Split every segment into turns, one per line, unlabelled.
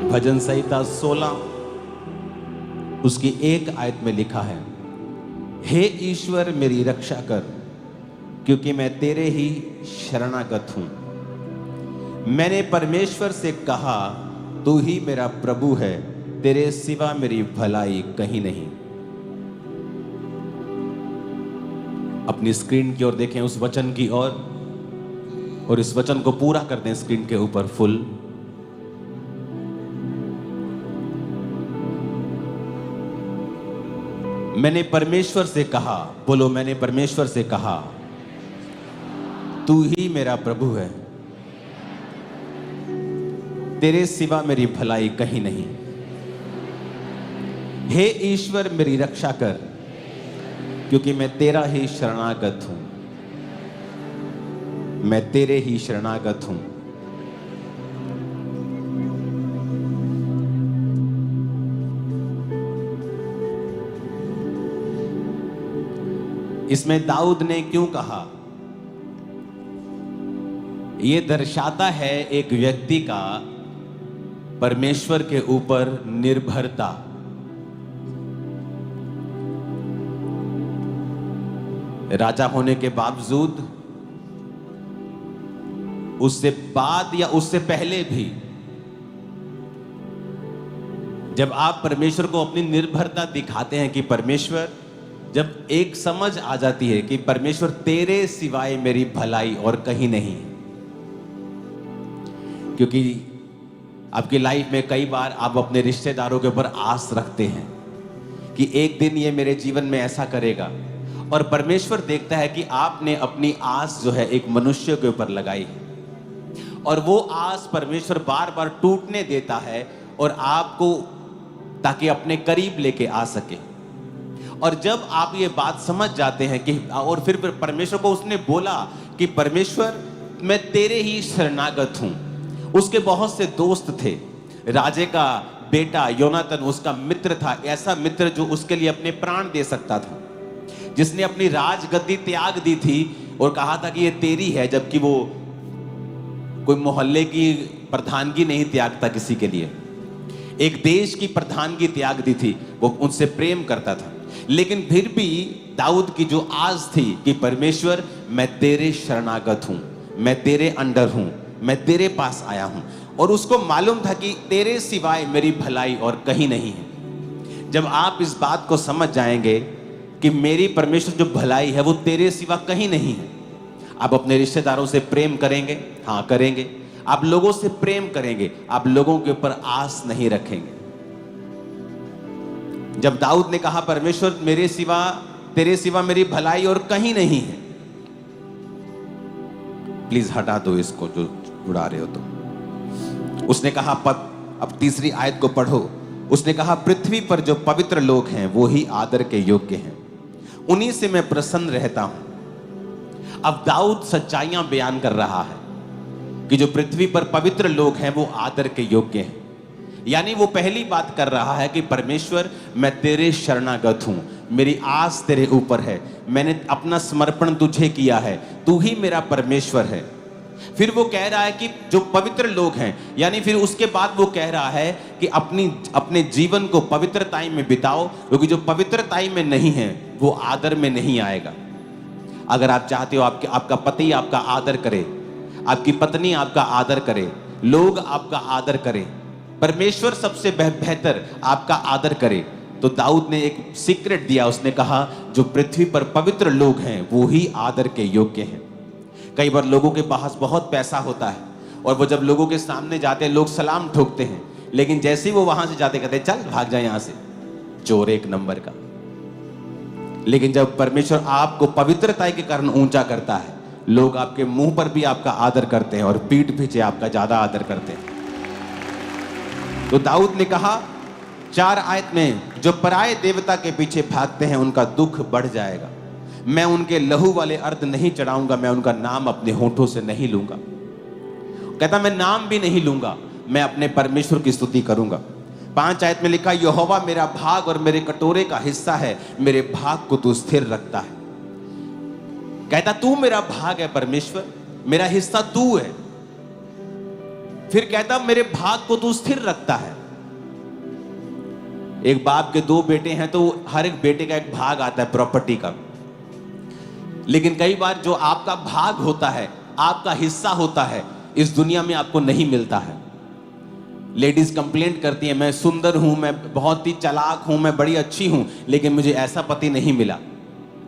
भजन संहिता 16 उसकी 1 आयत में लिखा है, हे ईश्वर मेरी रक्षा कर, क्योंकि मैं तेरे ही शरणागत हूं। मैंने परमेश्वर से कहा, तू ही मेरा प्रभु है, तेरे सिवा मेरी भलाई कहीं नहीं। अपनी स्क्रीन की ओर देखें, उस वचन की ओर, और इस वचन को पूरा कर दें स्क्रीन के ऊपर फुल। मैंने परमेश्वर से कहा, बोलो मैंने परमेश्वर से कहा, तू ही मेरा प्रभु है, तेरे सिवा मेरी भलाई कहीं नहीं। हे ईश्वर मेरी रक्षा कर, क्योंकि मैं तेरा ही शरणागत हूं। मैं तेरे ही शरणागत हूं। इसमें दाऊद ने क्यों कहा? यह दर्शाता है एक व्यक्ति का परमेश्वर के ऊपर निर्भरता। राजा होने के बावजूद, उससे बाद या उससे पहले भी, जब आप परमेश्वर को अपनी निर्भरता दिखाते हैं कि परमेश्वर, जब एक समझ आ जाती है कि परमेश्वर तेरे सिवाय मेरी भलाई और कहीं नहीं, क्योंकि आपकी लाइफ में कई बार आप अपने रिश्तेदारों के ऊपर आस रखते हैं कि एक दिन ये मेरे जीवन में ऐसा करेगा, और परमेश्वर देखता है कि आपने अपनी आस जो है एक मनुष्य के ऊपर लगाई है, और वो आस परमेश्वर बार बार टूटने देता है और आपको, ताकि अपने करीब लेके आ सके। और जब आप ये बात समझ जाते हैं कि, और फिर परमेश्वर को उसने बोला कि परमेश्वर मैं तेरे ही शरणागत हूं। उसके बहुत से दोस्त थे। राजे का बेटा योनातन उसका मित्र था, ऐसा मित्र जो उसके लिए अपने प्राण दे सकता था, जिसने अपनी राजगद्दी त्याग दी थी और कहा था कि ये तेरी है, जबकि वो कोई मोहल्ले की प्रधानगी नहीं त्यागता किसी के लिए, एक देश की प्रधानगी त्याग दी थी। वो उनसे प्रेम करता था, लेकिन फिर भी दाऊद की जो आस थी कि परमेश्वर मैं तेरे शरणागत हूं, मैं तेरे अंडर हूं, मैं तेरे पास आया हूं, और उसको मालूम था कि तेरे सिवाय मेरी भलाई और कहीं नहीं है। जब आप इस बात को समझ जाएंगे कि मेरी परमेश्वर जो भलाई है वो तेरे सिवा कहीं नहीं है, आप अपने रिश्तेदारों से प्रेम करेंगे, हाँ करेंगे। आप लोगों से प्रेम करेंगे, आप लोगों के ऊपर आस नहीं रखेंगे। जब दाऊद ने कहा परमेश्वर मेरे सिवा, तेरे सिवा मेरी भलाई और कहीं नहीं है, प्लीज हटा दो इसको जो उड़ा रहे हो तो। उसने कहा अब तीसरी आयत को पढ़ो। उसने कहा पृथ्वी पर जो पवित्र लोग हैं वो ही आदर के योग्य हैं, उन्हीं से मैं प्रसन्न रहता हूं। अब दाऊद सच्चाइयां बयान कर रहा है कि जो पृथ्वी पर पवित्र लोग हैं वो आदर के योग्य हैं। यानी वो पहली बात कर रहा है कि परमेश्वर मैं तेरे शरणागत हूं, मेरी आस तेरे ऊपर है, मैंने अपना समर्पण तुझे किया है, तू ही मेरा परमेश्वर है। फिर वो कह रहा है कि जो पवित्र लोग हैं, यानी फिर उसके बाद वो कह रहा है कि अपने जीवन को पवित्रताई में बिताओ, क्योंकि जो पवित्रताई में नहीं है वो आदर में नहीं आएगा। अगर आप चाहते हो आपका पति आपका आदर करे, आपकी पत्नी आपका आदर करे, लोग आपका आदर करें, परमेश्वर सबसे बेहतर आपका आदर करे, तो दाऊद ने एक सीक्रेट दिया। उसने कहा जो पृथ्वी पर पवित्र लोग हैं वो ही आदर के योग्य हैं। कई बार लोगों के पास बहुत पैसा होता है और वो जब लोगों के सामने जाते हैं लोग सलाम ठोकते हैं, लेकिन जैसे ही वो वहां से जाते कहते हैं चल भाग जाए यहां से, चोर एक नंबर का। लेकिन जब परमेश्वर आपको पवित्रता के कारण ऊंचा करता है, लोग आपके मुंह पर भी आपका आदर करते हैं और पीठ पीछे आपका ज्यादा आदर करते हैं। तो दाऊद ने कहा 4 आयत में, जो पराये देवता के पीछे भागते हैं उनका दुख बढ़ जाएगा। मैं उनके लहू वाले अर्ध नहीं चढ़ाऊंगा, मैं उनका नाम अपने होठों से नहीं लूंगा। कहता मैं नाम भी नहीं लूंगा, मैं अपने परमेश्वर की स्तुति करूंगा। 5 आयत में लिखा, यहोवा मेरा भाग और मेरे कटोरे का हिस्सा है, मेरे भाग को तू स्थिर रखता है। कहता तू मेरा भाग है परमेश्वर, मेरा हिस्सा तू है। फिर कहता मेरे भाग को तू स्थिर रखता है। एक बाप के 2 बेटे हैं तो हर एक बेटे का एक भाग आता है प्रॉपर्टी का, लेकिन कई बार जो आपका भाग होता है, आपका हिस्सा होता है, इस दुनिया में आपको नहीं मिलता है। लेडीज कंप्लेंट करती हैं, मैं सुंदर हूं, मैं बहुत ही चालाक हूं, मैं बड़ी अच्छी हूं, लेकिन मुझे ऐसा पति नहीं मिला।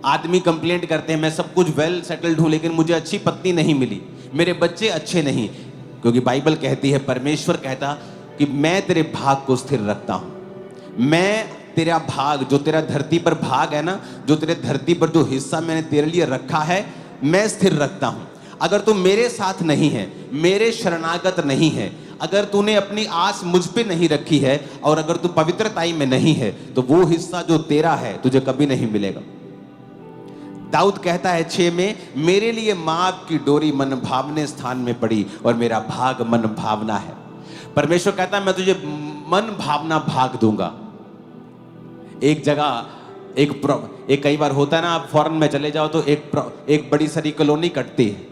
आदमी कंप्लेंट करते हैं, मैं सब कुछ वेल सेटल्ड हूं, लेकिन मुझे अच्छी पत्नी नहीं मिली, मेरे बच्चे अच्छे नहीं। क्योंकि बाइबल कहती है, परमेश्वर कहता कि मैं तेरे भाग को स्थिर रखता हूं। मैं तेरा भाग, जो तेरा धरती पर भाग है ना, जो तेरे धरती पर जो हिस्सा मैंने तेरे लिए रखा है, मैं स्थिर रखता हूं। अगर तू मेरे साथ नहीं है, मेरे शरणागत नहीं है, अगर तूने अपनी आस मुझ पे नहीं रखी है, और अगर तू पवित्रताई में नहीं है, तो वो हिस्सा जो तेरा है तुझे कभी नहीं मिलेगा। दाऊद कहता है 6 में, मेरे लिए माप की डोरी मन भावने स्थान में पड़ी और मेरा भाग मन भावना है। परमेश्वर कहता है मैं तुझे मन भावना भाग दूंगा। एक जगह एक कई बार होता है ना, आप फॉरेन में चले जाओ तो एक बड़ी सारी कॉलोनी कटती है,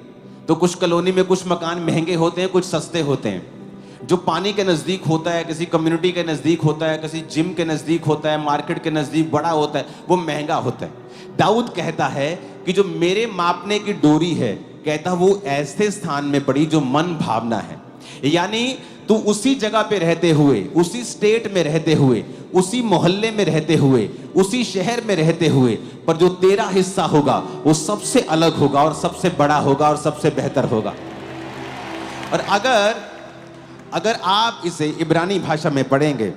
तो कुछ कॉलोनी में कुछ मकान महंगे होते हैं, कुछ सस्ते होते हैं। जो पानी के नज़दीक होता है, किसी कम्युनिटी के नज़दीक होता है, किसी जिम के नज़दीक होता है, मार्केट के नज़दीक बड़ा होता है, वो महंगा होता है। दाऊद कहता है कि जो मेरे मापने की डोरी है, कहता वो ऐसे स्थान में पड़ी जो मन भावना है। यानी तू उसी जगह पे रहते हुए, उसी स्टेट में रहते हुए, उसी मोहल्ले में रहते हुए, उसी शहर में रहते हुए, पर जो तेरा हिस्सा होगा वो सबसे अलग होगा और सबसे बड़ा होगा और सबसे बेहतर होगा। और अगर आप इसे इब्रानी भाषा में पढ़ेंगे,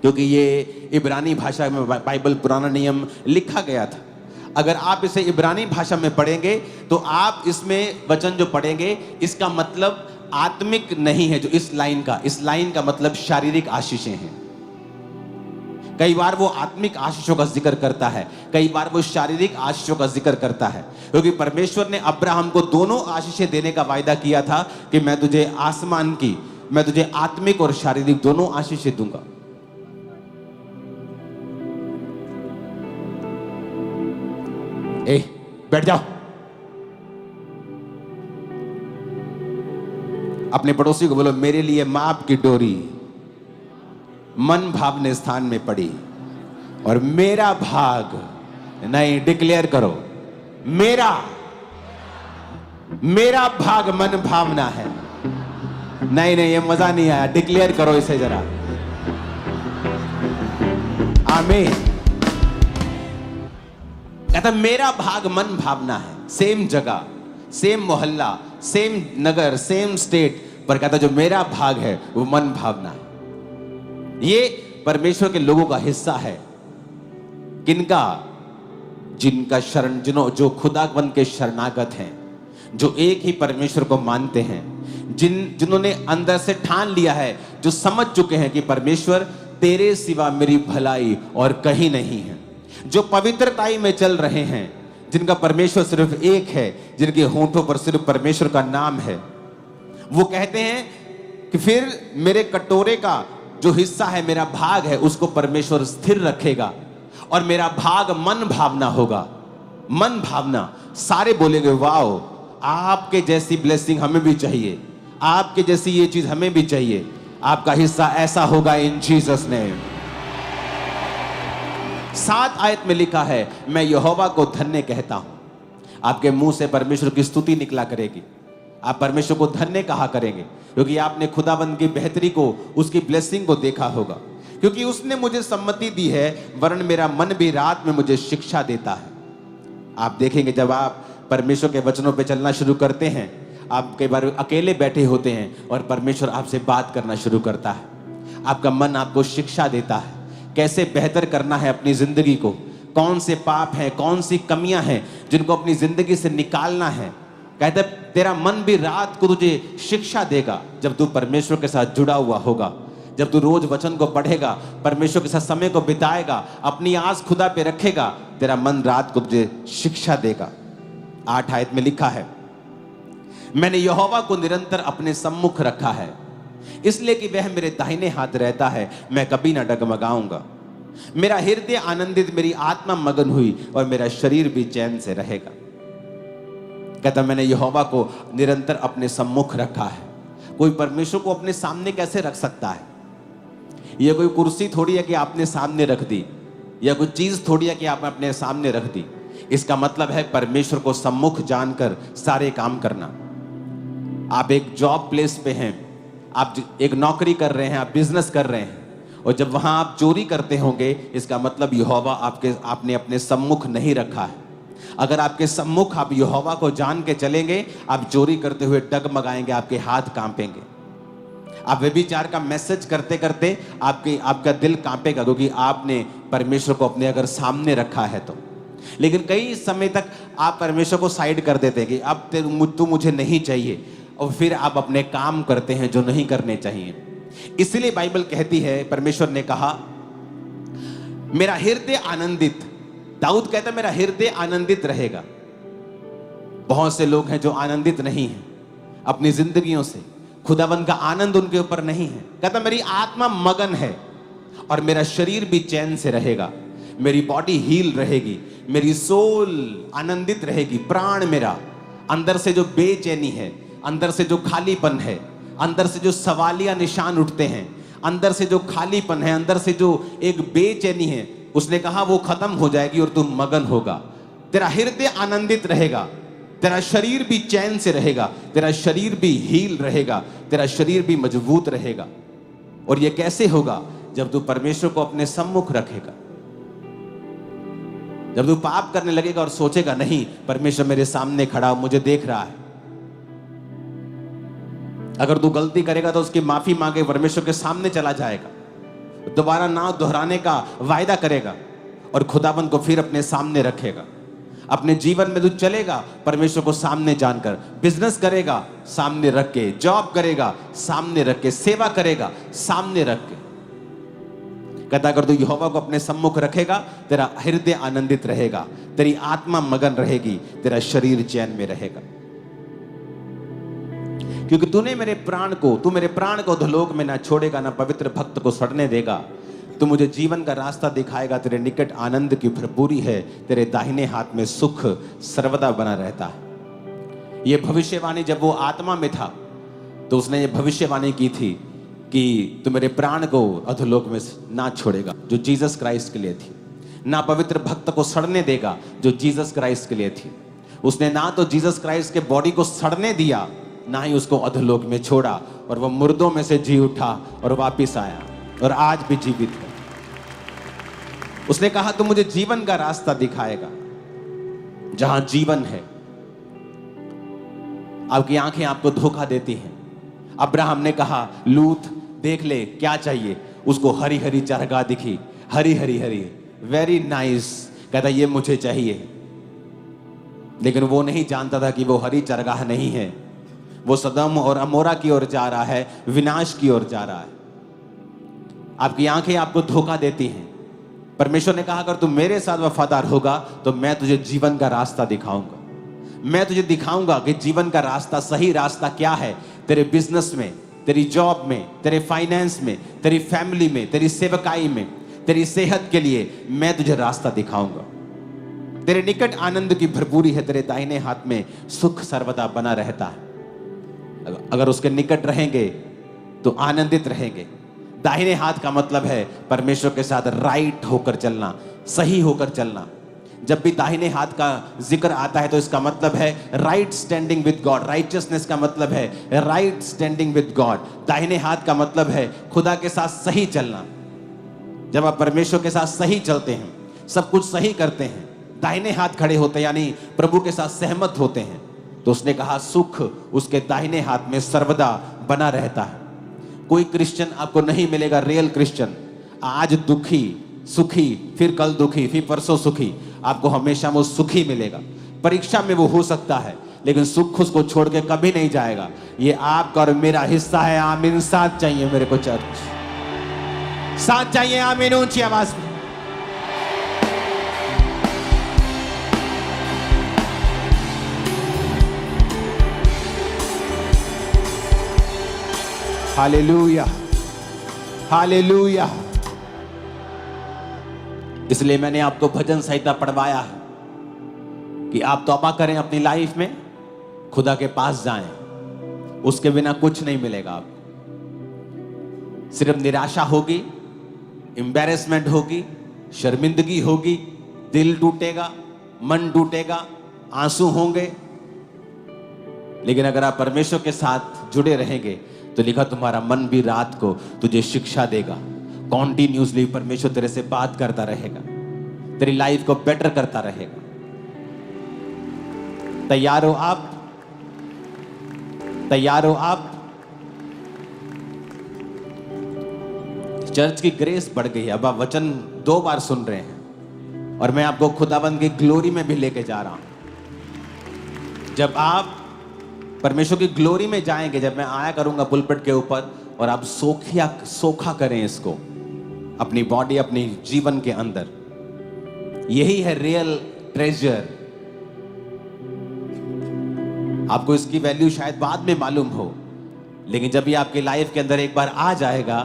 क्योंकि ये इब्रानी भाषा में बाइबल पुराना नियम लिखा गया था, अगर आप इसे इब्रानी भाषा में पढ़ेंगे तो आप इसमें वचन जो पढ़ेंगे, इसका मतलब आत्मिक नहीं है। जो इस लाइन का मतलब शारीरिक आशीषें हैं। कई बार वो आत्मिक आशीषों का जिक्र करता है, कई बार वो शारीरिक आशीषों का जिक्र करता है, क्योंकि परमेश्वर ने अब्राहम को दोनों आशीषें देने का वायदा किया था कि मैं तुझे आसमान की, मैं तुझे आत्मिक और शारीरिक दोनों आशीषें दूंगा। बैठ जाओ। अपने पड़ोसी को बोलो, मेरे लिए माप की डोरी मन भावने स्थान में पड़ी और मेरा भाग, नहीं, डिक्लेयर करो, मेरा भाग मन भावना है। नहीं, ये मजा नहीं आया, डिक्लेयर करो इसे जरा। आमीन। कहता मेरा भाग मन भावना है। सेम जगह, सेम मोहल्ला, सेम नगर, सेम स्टेट, पर कहता जो मेरा भाग है वो मन भावना है। ये परमेश्वर के लोगों का हिस्सा है। किनका? जिनका जो खुदावंद के शरणागत हैं, जो एक ही परमेश्वर को मानते हैं, जिन्होंने अंदर से ठान लिया है, जो समझ चुके हैं कि परमेश्वर तेरे सिवा मेरी भलाई और कहीं नहीं है, जो पवित्रताई में चल रहे हैं, जिनका परमेश्वर सिर्फ एक है, जिनके होंठों पर सिर्फ परमेश्वर का नाम है। वो कहते हैं कि फिर मेरे कटोरे का जो हिस्सा है, मेरा भाग है, उसको परमेश्वर स्थिर रखेगा और मेरा भाग मन भावना होगा। मन भावना। सारे बोलेंगे वाओ, आपके जैसी ब्लेसिंग हमें भी चाहिए, आपके जैसी ये चीज हमें भी चाहिए। आपका हिस्सा ऐसा होगा इन जीसस नेम। 7 आयत में लिखा है, मैं यहोवा को धन्य कहता हूं। आपके मुंह से परमेश्वर की स्तुति निकला करेगी, आप परमेश्वर को धन्य कहा करेंगे, क्योंकि आपने खुदाबंद की बेहतरी को, उसकी ब्लेसिंग को देखा होगा। क्योंकि उसने मुझे सम्मति दी है, वरन मेरा मन भी रात में मुझे शिक्षा देता है। आप देखेंगे जब आप परमेश्वर के वचनों पे चलना शुरू करते हैं, आप कई बार अकेले बैठे होते हैं और परमेश्वर आपसे बात करना शुरू करता है। आपका मन आपको शिक्षा देता है कैसे बेहतर करना है अपनी जिंदगी को, कौन से पाप हैं, कौन सी कमियां हैं जिनको अपनी जिंदगी से निकालना है। कहते तेरा मन भी रात को तुझे शिक्षा देगा जब तू परमेश्वर के साथ जुड़ा हुआ होगा, जब तू रोज वचन को पढ़ेगा, परमेश्वर के साथ समय को बिताएगा, अपनी आस खुदा पे रखेगा, तेरा मन रात को तुझे शिक्षा देगा। 8 आयत में लिखा है, मैंने यहोवा को निरंतर अपने सम्मुख रखा है, इसलिए कि वह मेरे दाहिने हाथ रहता है, मैं कभी ना डगमगाऊंगा। मेरा हृदय आनंदित, मेरी आत्मा मगन हुई और मेरा शरीर भी चैन से रहेगा। कहता मैंने यहोवा को निरंतर अपने सम्मुख रखा है। कोई परमेश्वर को अपने सामने कैसे रख सकता है? यह कोई कुर्सी थोड़ी है कि आपने सामने रख दी, या कोई चीज थोड़ी है कि आपने अपने सामने रख दी। इसका मतलब है परमेश्वर को सम्मुख जानकर सारे काम करना। आप एक जॉब प्लेस पे हैं, आप एक नौकरी कर रहे हैं, आप बिजनेस कर रहे हैं, और जब वहां आप चोरी करते होंगे, इसका मतलब यहोवा आपने अपने सम्मुख नहीं रखा है। अगर आपके सम्मुख आप यहोवा को जान के चलेंगे, आप चोरी करते हुए डगमगाएंगे, आपके हाथ कांपेंगे। आप व्यभिचार का मैसेज करते करते आपका दिल कांपेगा, क्योंकि आपने परमेश्वर को अपने अगर सामने रखा है तो। लेकिन कई समय तक आप परमेश्वर को साइड कर देते हैं कि अब तू मुझे नहीं चाहिए, और फिर आप अपने काम करते हैं जो नहीं करने चाहिए। इसलिए बाइबल कहती है, परमेश्वर ने कहा मेरा हृदय आनंदित, दाऊद कहता है मेरा हृदय आनंदित रहेगा। बहुत से लोग हैं जो आनंदित नहीं हैं अपनी जिंदगियों से, खुदावन का आनंद उनके ऊपर नहीं है। कहता मेरी आत्मा मगन है और मेरा शरीर भी चैन से रहेगा, मेरी बॉडी हील रहेगी, मेरी सोल आनंदित रहेगी, प्राण मेरा। अंदर से जो बेचैनी है, अंदर से जो खालीपन है, अंदर से जो सवालिया निशान उठते हैं, अंदर से जो खालीपन है, अंदर से जो एक बेचैनी है, उसने कहा वो खत्म हो जाएगी और तू मगन होगा। तेरा हृदय आनंदित रहेगा, तेरा शरीर भी चैन से रहेगा, तेरा शरीर भी हील रहेगा, तेरा शरीर भी मजबूत रहेगा। और ये कैसे होगा? जब तू परमेश्वर को अपने सम्मुख रखेगा, जब तू पाप करने लगेगा और सोचेगा नहीं परमेश्वर मेरे सामने खड़ा, मुझे देख रहा है। अगर तू गलती करेगा तो उसकी माफी मांगे, परमेश्वर के सामने चला जाएगा, दोबारा ना दोहराने का वायदा करेगा और खुदाबंद को फिर अपने सामने रखेगा। अपने जीवन में तू चलेगा परमेश्वर को सामने जानकर, बिजनेस करेगा सामने रख के, जॉब करेगा सामने रख के, सेवा करेगा सामने रख के। कहता अगर तू यहोवा को अपने सम्मुख रखेगा, तेरा हृदय आनंदित रहेगा, तेरी आत्मा मगन रहेगी, तेरा शरीर चैन में रहेगा। क्योंकि तू मेरे प्राण को धलोक में ना छोड़ेगा, ना पवित्र भक्त को सड़ने देगा। तू मुझे जीवन का रास्ता दिखाएगा, तेरे निकट आनंद की भरपूरी है, तेरे दाहिने हाथ में सुख सर्वदा बना रहता है। यह भविष्यवाणी जब वो आत्मा में था तो उसने ये भविष्यवाणी की थी कि तू मेरे प्राण को अधोलोक में ना छोड़ेगा, जो जीसस क्राइस्ट के लिए थी, ना पवित्र भक्त को सड़ने देगा, जो जीसस क्राइस्ट के लिए थी। उसने ना तो जीसस क्राइस्ट के बॉडी को सड़ने दिया, ना ही उसको अधोलोक में छोड़ा, और वह मुर्दों में से जी उठा और वापिस आया और आज भी जीवित है। उसने कहा तू मुझे जीवन का रास्ता दिखाएगा, जहां जीवन है। आपकी आंखें आपको धोखा देती हैं। अब्राहम ने कहा लूत देख ले क्या चाहिए, उसको हरी हरी चारगाह दिखी, हरी हरी हरी, वेरी नाइस। कहता ये मुझे चाहिए, लेकिन वो नहीं जानता था कि वो हरी चारगाह नहीं है, वो सदम और अमोरा की ओर जा रहा है, विनाश की ओर जा रहा है। आपकी आंखें आपको धोखा देती हैं। परमेश्वर ने कहा अगर तू मेरे साथ वफादार होगा तो मैं तुझे जीवन का रास्ता दिखाऊंगा। मैं तुझे दिखाऊंगा कि जीवन का रास्ता, सही रास्ता क्या है। तेरे बिजनेस में, तेरी जॉब में, तेरे फाइनेंस में, तेरी फैमिली में, तेरी सेवकाई में, तेरी सेहत के लिए मैं तुझे रास्ता दिखाऊंगा। तेरे निकट आनंद की भरपूरी है, तेरे दाहिने हाथ में सुख सर्वदा बना रहता है। अगर उसके निकट रहेंगे तो आनंदित रहेंगे। दाहिने हाथ का मतलब है परमेश्वर के साथ राइट होकर चलना, सही होकर चलना। जब भी दाहिने हाथ का जिक्र आता है तो इसका मतलब है right standing with God. Righteousness का मतलब है राइट स्टैंडिंग विद गॉड। दाहिने हाथ का मतलब है खुदा के साथ सही चलना। जब आप परमेश्वर के साथ सही चलते हैं, सब कुछ सही करते हैं, दाहिने हाथ खड़े होते हैं, यानी प्रभु के साथ सहमत होते हैं, तो उसने कहा सुख उसके दाहिने हाथ में सर्वदा बना रहता है। कोई क्रिश्चियन आपको नहीं मिलेगा, रियल क्रिश्चियन, आज दुखी सुखी, फिर कल दुखी, फिर परसों सुखी। आपको हमेशा वो सुखी मिलेगा। परीक्षा में वो हो सकता है, लेकिन सुख उसको छोड़ के कभी नहीं जाएगा। ये आपका और मेरा हिस्सा है। आमीन। साथ चाहिए मेरे को, चर्च साथ चाहिए। आमीन। ऊंची आवाज में हालेलुया, हालेलुया। इसलिए मैंने आपको भजन संहिता पढ़वाया है कि आप तौबा करें अपनी लाइफ में, खुदा के पास जाएं, उसके बिना कुछ नहीं मिलेगा आपको। सिर्फ निराशा होगी, एम्बैरेसमेंट होगी, शर्मिंदगी होगी, दिल टूटेगा, मन टूटेगा, आंसू होंगे। लेकिन अगर आप परमेश्वर के साथ जुड़े रहेंगे तो लिखा तुम्हारा मन भी रात को तुझे शिक्षा देगा। कॉन्टिन्यूसली परमेश्वर तेरे से बात करता रहेगा, तेरी लाइफ को बेटर करता रहेगा। तैयार हो आप? तैयार हो आप? चर्च की ग्रेस बढ़ गई है। अब आप वचन 2 बार सुन रहे हैं और मैं आपको खुदाबंद की ग्लोरी में भी लेके जा रहा हूं। जब आप परमेश्वर की ग्लोरी में जाएंगे, जब मैं आया करूंगा पुलपिट के ऊपर और आप सोखा करें इसको अपनी बॉडी, अपनी जीवन के अंदर, यही है रियल ट्रेजर। आपको इसकी वैल्यू शायद बाद में मालूम हो, लेकिन जब ये आपकी लाइफ के अंदर एक बार आ जाएगा,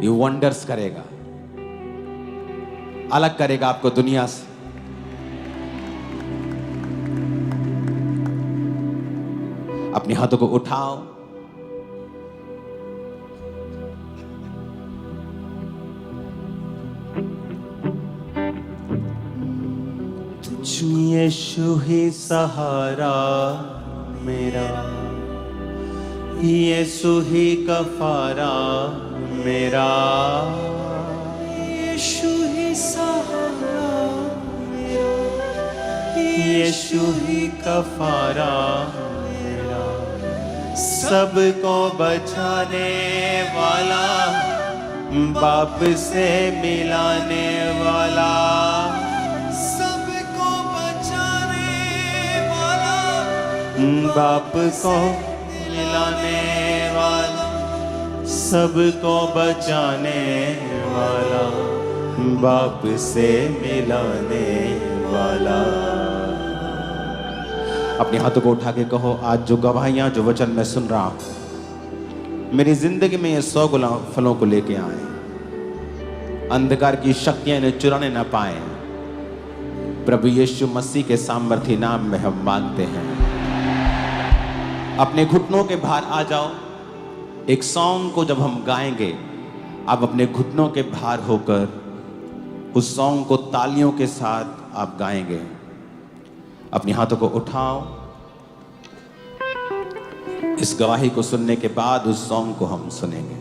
ये वंडर्स करेगा, अलग करेगा आपको दुनिया से। अपने हाथों को उठाओ,
यीशु ही सहारा मेरा, यीशु ही कफारा मेरा, यीशु ही सहारा मेरा, यीशु ही कफारा मेरा, सबको बचाने वाला, बाप से मिलाने वाला, सबको बचाने वाला, बाप को मिलाने वाला, सबको बचाने वाला, बाप से मिलाने वाला।
अपने हाथों को उठा के कहो, आज जो गवाहियां, जो वचन मैं सुन रहा हूं, मेरी जिंदगी में ये 100 फलों को लेके आए। अंधकार की शक्तियां इन्हें चुराने ना पाए। प्रभु यीशु मसीह के सामर्थी नाम में हम मांगते हैं। अपने घुटनों के भार आ जाओ। एक सॉन्ग को जब हम गाएंगे, आप अपने घुटनों के भार होकर उस सॉन्ग को तालियों के साथ आप गाएंगे। अपने हाथों को उठाओ। इस गवाही को सुनने के बाद उस सॉन्ग को हम सुनेंगे।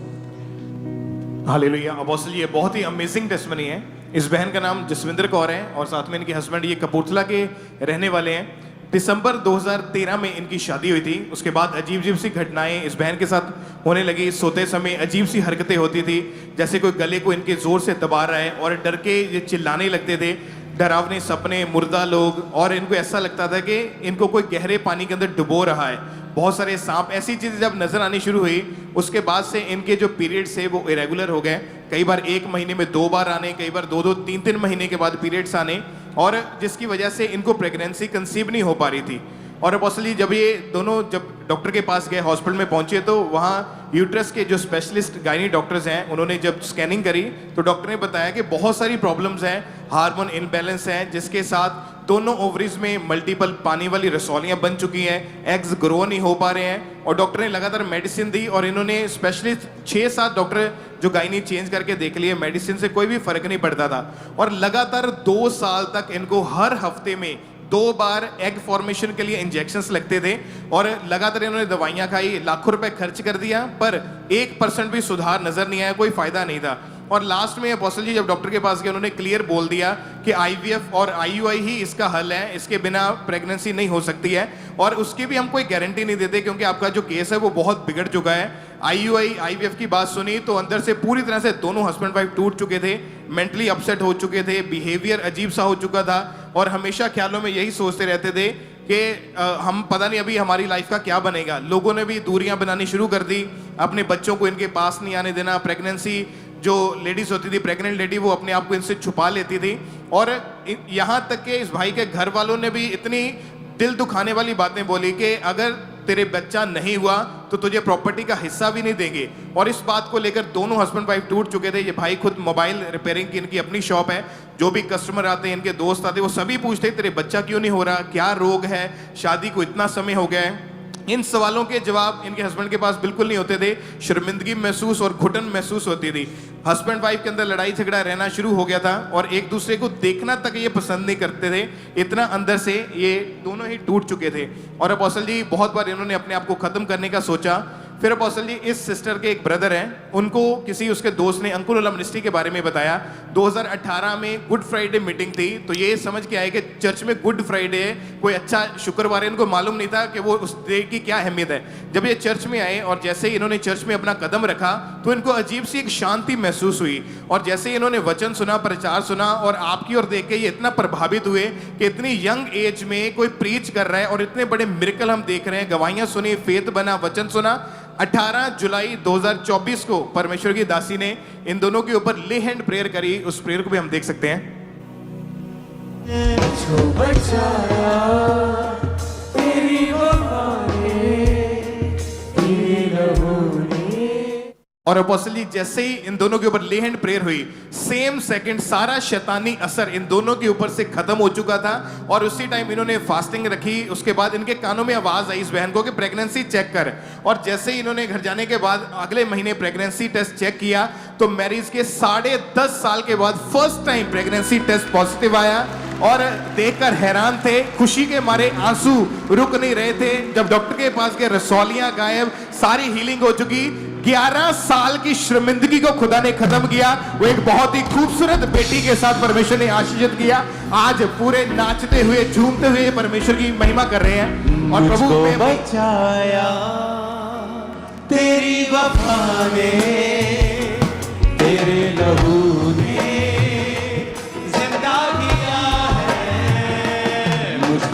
हालेलुया। अपोस्टल, ये बहुत ही अमेजिंग टेस्टमनी है। इस बहन का नाम जसविंदर कौर है और साथ में इनके हस्बैंड ये कपूरथला के रहने वाले हैं। दिसंबर 2013 में इनकी शादी हुई थी। उसके बाद अजीब अजीब सी घटनाएं इस बहन के साथ होने लगी। सोते समय अजीब सी हरकतें होती थी, जैसे कोई गले को इनके जोर से दबा रहा है और डर के ये चिल्लाने लगते थे। डरावने सपने, मुर्दा लोग, और इनको ऐसा लगता था कि इनको कोई गहरे पानी के अंदर डुबो रहा है। बहुत सारे सांप, ऐसी चीज़ें जब नजर आनी शुरू हुई, उसके बाद से इनके जो पीरियड्स थे वो इरेगुलर हो गए। कई बार 1 महीने में 2 बार आने, कई बार 2-2, 3-3 महीने के बाद पीरियड्स आने, और जिसकी वजह से इनको प्रेगनेंसी कंसीव नहीं हो पा रही थी। और अपोस्टल, जब ये दोनों जब डॉक्टर के पास गए, हॉस्पिटल में पहुंचे, तो वहाँ यूट्रस के जो स्पेशलिस्ट गायनी डॉक्टर्स हैं, उन्होंने जब स्कैनिंग करी तो डॉक्टर ने बताया कि बहुत सारी प्रॉब्लम्स हैं, हार्मोन इनबैलेंस है, जिसके साथ दोनों ओवरीज में मल्टीपल पानी वाली रसौलियाँ बन चुकी हैं, एग्स ग्रो नहीं हो पा रहे हैं। और डॉक्टर ने लगातार मेडिसिन दी और इन्होंने स्पेशलिस्ट 6-7 डॉक्टर जो गायनी चेंज करके देख लिए, मेडिसिन से कोई भी फर्क नहीं पड़ता था। और लगातार 2 साल तक इनको हर हफ्ते में 2 बार एग फॉर्मेशन के लिए इंजेक्शंस लगते थे और लगातार इन्होंने दवाइयां खाई, लाखों रुपए खर्च कर दिया, पर 1% भी सुधार नजर नहीं आया, कोई फायदा नहीं था। और लास्ट में अपोस्टल जी जब डॉक्टर के पास गए, उन्होंने क्लियर बोल दिया कि IVF और IUI ही इसका हल है, इसके बिना प्रेगनेंसी नहीं हो सकती है। और उसकी भी हम कोई गारंटी नहीं देते, क्योंकि आपका जो केस है वो बहुत बिगड़ चुका है। IUI IVF की बात सुनी तो अंदर से पूरी तरह से दोनों हस्बैंड वाइफ टूट चुके थे, मेंटली अपसेट हो चुके थे, बिहेवियर अजीब सा हो चुका था, और हमेशा ख्यालों में यही सोचते रहते थे कि हम पता नहीं अभी हमारी लाइफ का क्या बनेगा। लोगों ने भी दूरियां बनानी शुरू कर दी, अपने बच्चों को इनके पास नहीं आने देना। प्रेगनेंसी, जो लेडीज होती थी, प्रेग्नेंट लेडी, वो अपने आप को इनसे छुपा लेती थी। और यहाँ तक कि इस भाई के घर वालों ने भी इतनी दिल दुखाने वाली बातें बोली कि अगर तेरे बच्चा नहीं हुआ तो तुझे प्रॉपर्टी का हिस्सा भी नहीं देंगे। और इस बात को लेकर दोनों हस्बैंड वाइफ टूट चुके थे। ये भाई खुद मोबाइल रिपेयरिंग की इनकी अपनी शॉप है। जो भी कस्टमर आते हैं, इनके दोस्त आते हैं, वो सभी पूछते तेरे बच्चा क्यों नहीं हो रहा, क्या रोग है, शादी को इतना समय हो गया है। इन सवालों के जवाब इनके हस्बैंड के पास बिल्कुल नहीं होते थे। शर्मिंदगी महसूस और घुटन महसूस होती थी। हस्बैंड वाइफ के अंदर लड़ाई झगड़ा रहना शुरू हो गया था और एक दूसरे को देखना तक ये पसंद नहीं करते थे। इतना अंदर से ये दोनों ही टूट चुके थे और अपोस्टल जी बहुत बार इन्होंने अपने आप को खत्म करने का सोचा। फिर अपोस्टल जी इस सिस्टर के एक ब्रदर हैं, उनको किसी उसके दोस्त ने अंकुर मिनिस्ट्री के बारे में बताया। 2018 में गुड फ्राइडे मीटिंग थी, तो ये समझ के आए कि चर्च में गुड फ्राइडे है, कोई अच्छा शुक्रवार है। इनको मालूम नहीं था कि वो उस डे की क्या अहमियत है। जब ये चर्च में आए और जैसे ही इन्होंने चर्च में अपना कदम रखा तो इनको अजीब सी एक शांति महसूस हुई और जैसे ही इन्होंने वचन सुना, प्रचार सुना और आपकी ओर देख के ये इतना प्रभावित हुए कि इतनी यंग एज में कोई प्रीच कर रहा है और इतने बड़े मिरेकल हम देख रहे हैं। गवाहियां सुनी, फेथ बना, वचन सुना। 18 जुलाई 2024 को परमेश्वर की दासी ने इन दोनों के ऊपर ले हैंड प्रेयर करी। उस प्रेयर को भी हम देख सकते हैं।
जो बचाया तेरी वफा ने, तेरे लहू ने।
और अपोस्टल जी जैसे ही इन दोनों के ऊपर ले हैंड प्रेयर हुई, सेम सेकंड सारा शैतानी असर इन दोनों के ऊपर से खत्म हो चुका था और उसी टाइम इन्होंने फास्टिंग रखी। उसके बाद इनके कानों में आवाज आई इस बहन को कि प्रेगनेंसी चेक कर। और जैसे ही इन्होंने घर जाने के बाद अगले महीने प्रेगनेंसी टेस्ट चेक किया तो मैरिज के 10.5 साल के बाद first time pregnancy test positive आया और देखकर हैरान थे। खुशी के मारे आंसू रुक नहीं रहे थे। जब डॉक्टर के पास गए, रसौलियां गायब, सारी हीलिंग हो चुकी। 11 साल की शर्मिंदगी को खुदा ने खत्म किया। वो एक बहुत ही खूबसूरत बेटी के साथ परमेश्वर ने आशीषित किया। आज पूरे नाचते हुए झूमते हुए परमेश्वर की महिमा कर रहे हैं और प्रभु
मुझको
में
बचाया तेरी वफा ने, तेरे लहू